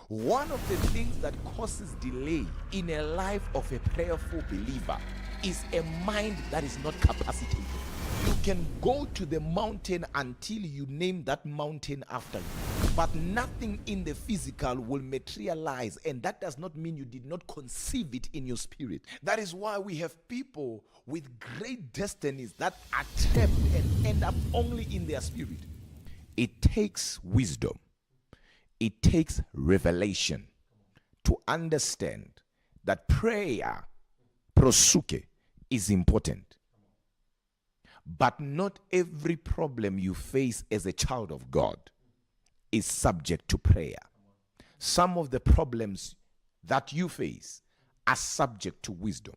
One of the things that causes delay in a life of a prayerful believer is a mind that is not capacitated. You can go to the mountain until you name that mountain after you, but nothing in the physical will materialize, and that does not mean you did not conceive it in your spirit. That is why we have people with great destinies that are trapped and end up only in their spirit. It takes wisdom, it takes revelation to understand that prayer, prosuke, is important. But not every problem you face as a child of God is subject to prayer. Some of the problems that you face are subject to wisdom.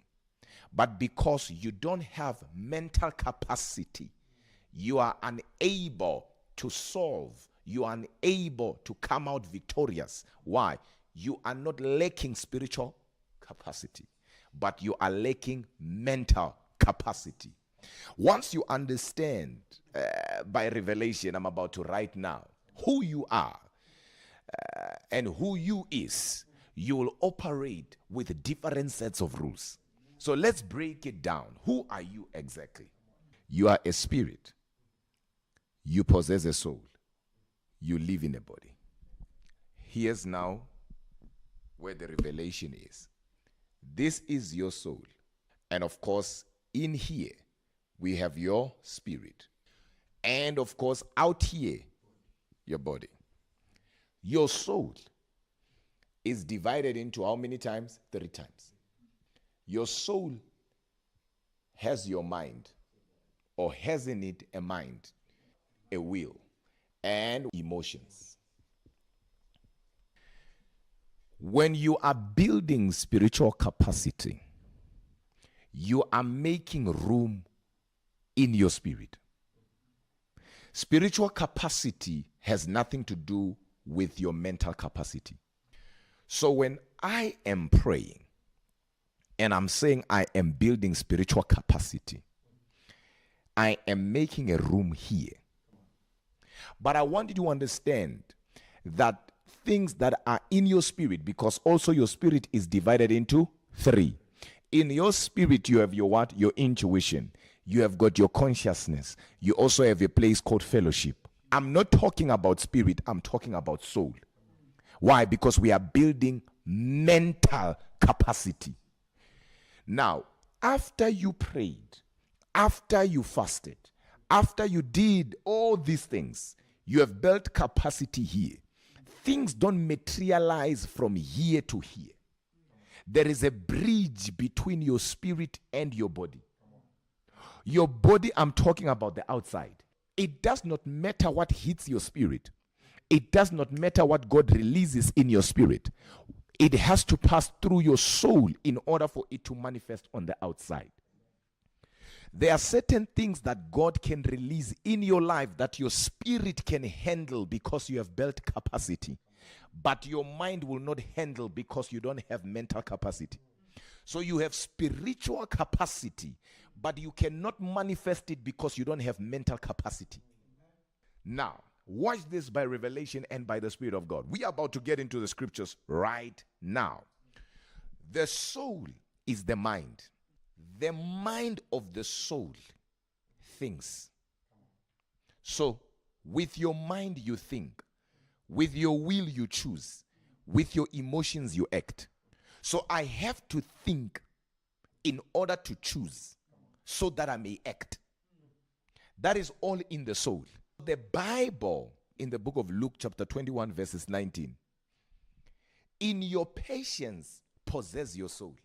But because you don't have mental capacity, you are unable to solve. You are unable to come out victorious. Why? You are not lacking spiritual capacity, but you are lacking mental capacity. Once you understand by revelation I'm about to write now who you are and who you is, you will operate with different sets of rules. So let's break it down. Who are you exactly? You are a spirit. You possess a soul. You live in a body. Here's now where the revelation is. This is your soul. And of course, in here, we have your spirit. And of course, out here, your body. Your soul is divided into how many times? 3 times. Your soul has your mind, or has in it a mind, a will, and emotions. When you are building spiritual capacity, you are making room in your spirit. Spiritual capacity has nothing to do with your mental capacity. So when I am praying and I'm saying I am building spiritual capacity, I am making a room here. But I want you to understand that things that are in your spirit, because also your spirit is divided into 3. In your spirit, you have your what? Your intuition. You have got your consciousness. You also have a place called fellowship. I'm not talking about spirit. I'm talking about soul. Why? Because we are building mental capacity. Now, after you prayed, after you fasted, after you did all these things, you have built capacity here. Things don't materialize from here to here. There is a bridge between your spirit and your body. Your body, I'm talking about the outside. It does not matter what hits your spirit. It does not matter what God releases in your spirit. It has to pass through your soul in order for it to manifest on the outside. There are certain things that God can release in your life that your spirit can handle because you have built capacity. But your mind will not handle because you don't have mental capacity. So you have spiritual capacity, but you cannot manifest it because you don't have mental capacity. Now, watch this by revelation and by the Spirit of God. We are about to get into the scriptures right now. The soul is the mind. The mind of the soul thinks. So, with your mind you think. With your will you choose. With your emotions you act. So I have to think in order to choose so that I may act. That is all in the soul. The Bible in the book of Luke chapter 21 verses 19. In your patience possess your soul.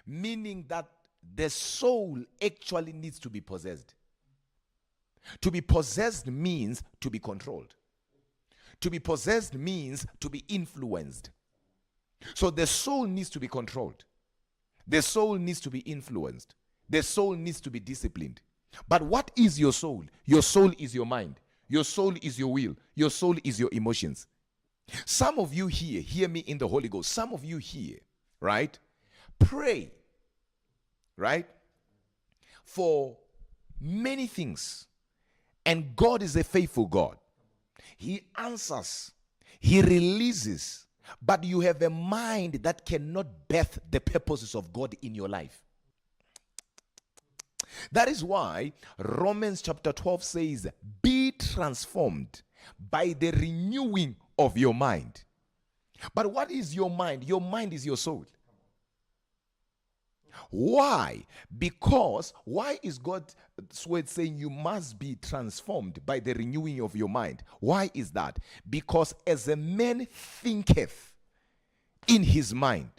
Meaning that the soul actually needs to be possessed. To be possessed means to be controlled. To be possessed means to be influenced. So the soul needs to be controlled. The soul needs to be influenced. The soul needs to be disciplined. But what is your soul? Your soul is your mind. Your soul is your will. Your soul is your emotions. Some of you here, hear me in the Holy Ghost. Some of you here, right? Pray, right? For many things. And God is a faithful God. He answers. He releases But you have a mind that cannot birth the purposes of God in your life. That is why Romans chapter 12 says, be transformed by the renewing of your mind. But what is your mind? Your mind is your soul. Why? Because why is God's word saying you must be transformed by the renewing of your mind? Why is that? Because as a man thinketh in his mind,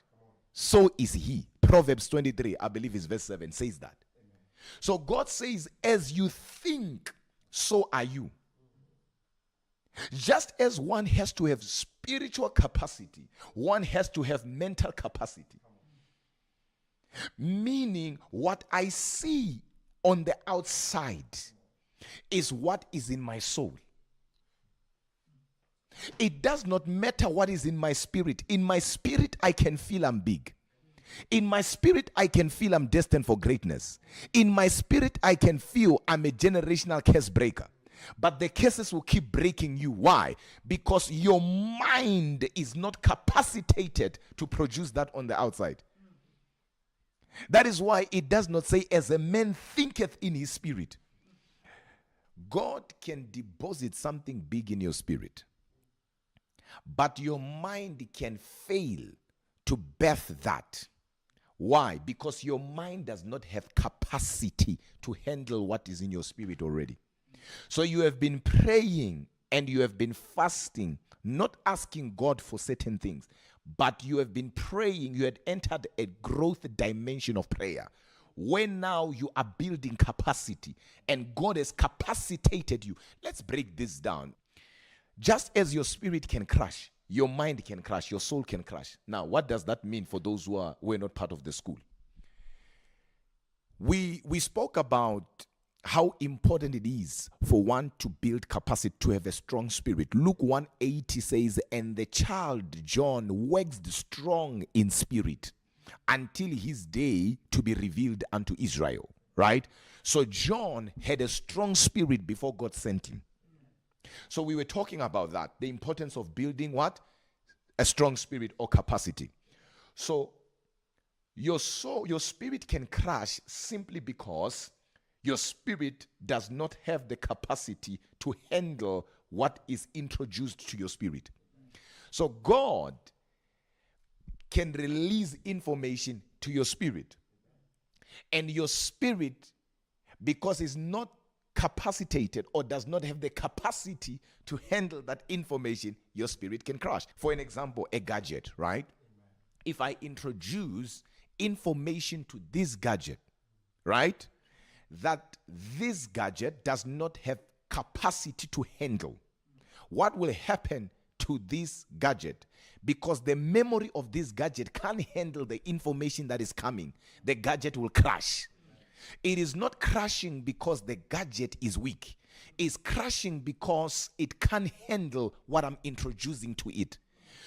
so is he. Proverbs 23, I believe is verse 7, says that. So God says, as you think, so are you. Just as one has to have spiritual capacity, one has to have mental capacity. Meaning, what I see on the outside is what is in my soul. It does not matter what is in my spirit. In my spirit, I can feel I'm big. In my spirit, I can feel I'm destined for greatness. In my spirit, I can feel I'm a generational curse breaker. But the curses will keep breaking you. Why? Because your mind is not capacitated to produce that on the outside. That is why it does not say, as a man thinketh in his spirit. God can deposit something big in your spirit, but your mind can fail to birth that. Why? Because your mind does not have capacity to handle what is in your spirit already. So you have been praying and you have been fasting, not asking God for certain things, but you have been praying. You had entered a growth dimension of prayer when now you are building capacity and God has capacitated you. Let's break this down. Just as your spirit can crash, your mind can crash, your soul can crash. Now, what does that mean for those who were not part of the school? We spoke about how important it is for one to build capacity, to have a strong spirit. Luke 1:80 says, and the child John waxed strong in spirit until his day to be revealed unto Israel. Right? So John had a strong spirit before God sent him. So we were talking about that, the importance of building what? A strong spirit or capacity. So your soul, your spirit can crash simply because your spirit does not have the capacity to handle what is introduced to your spirit. So God can release information to your spirit. And your spirit, because it's not capacitated or does not have the capacity to handle that information, your spirit can crash. For an example, a gadget, right? If I introduce information to this gadget, right, that this gadget does not have capacity to handle, what will happen to this gadget? Because the memory of this gadget can't handle the information that is coming, the gadget will crash. It is not crashing because the gadget is weak. It's crashing because it can't handle what I'm introducing to it.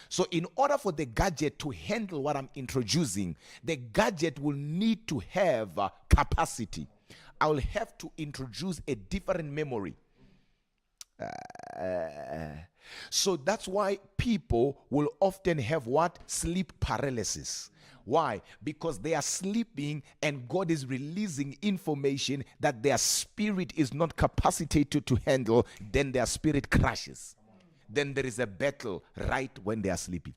So in order for the gadget to handle what I'm introducing, the gadget will need to have capacity. I will have to introduce a different memory. So that's why people will often have what? Sleep paralysis. Why? Because they are sleeping and God is releasing information that their spirit is not capacitated to handle. Then their spirit crashes. Then there is a battle right when they are sleeping.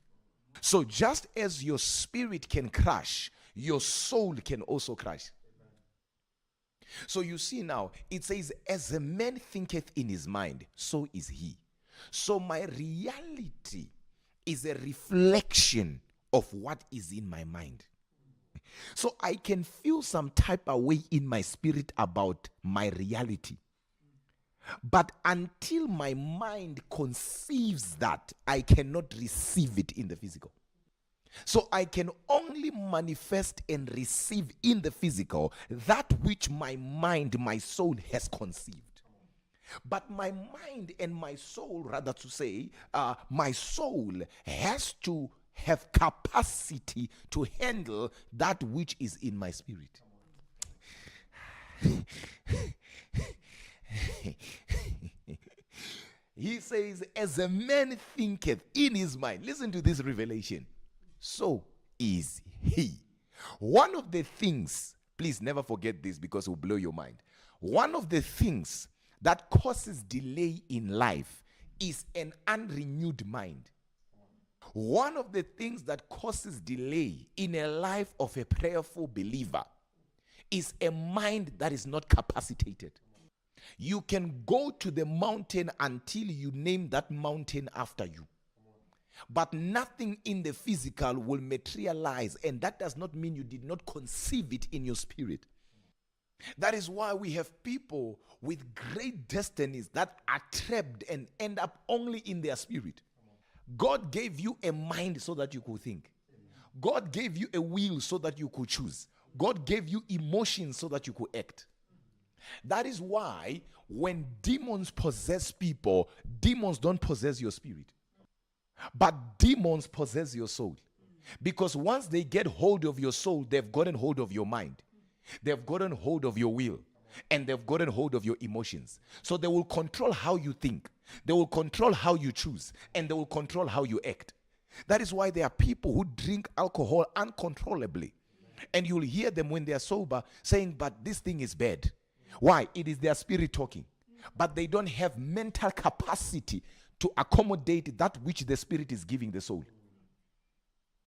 So just as your spirit can crash, your soul can also crash. So you see now, it says, as a man thinketh in his mind, so is he. So my reality is a reflection of what is in my mind. So I can feel some type of way in my spirit about my reality. But until my mind conceives that, I cannot receive it in the physical. So I can only manifest and receive in the physical that which my mind, my soul has conceived. But my mind and my soul, rather to say, my soul has to have capacity to handle that which is in my spirit. He says, as a man thinketh in his mind. Listen to this revelation. So is he. One of the things, please never forget this because it will blow your mind. One of the things that causes delay in life is an unrenewed mind. One of the things that causes delay in a life of a prayerful believer is a mind that is not capacitated. You can go to the mountain until you name that mountain after you. But nothing in the physical will materialize, and that does not mean you did not conceive it in your spirit. That is why we have people with great destinies that are trapped and end up only in their spirit. God gave you a mind so that you could think. God gave you a will so that you could choose. God gave you emotions so that you could act. That is why when demons possess people, demons don't possess your spirit. But demons possess your soul. Because once they get hold of your soul, they've gotten hold of your mind. They've gotten hold of your will. And they've gotten hold of your emotions. So they will control how you think. They will control how you choose. And they will control how you act. That is why there are people who drink alcohol uncontrollably. And you'll hear them when they are sober saying, but this thing is bad. Why? It is their spirit talking. But they don't have mental capacity to accommodate that which the spirit is giving the soul.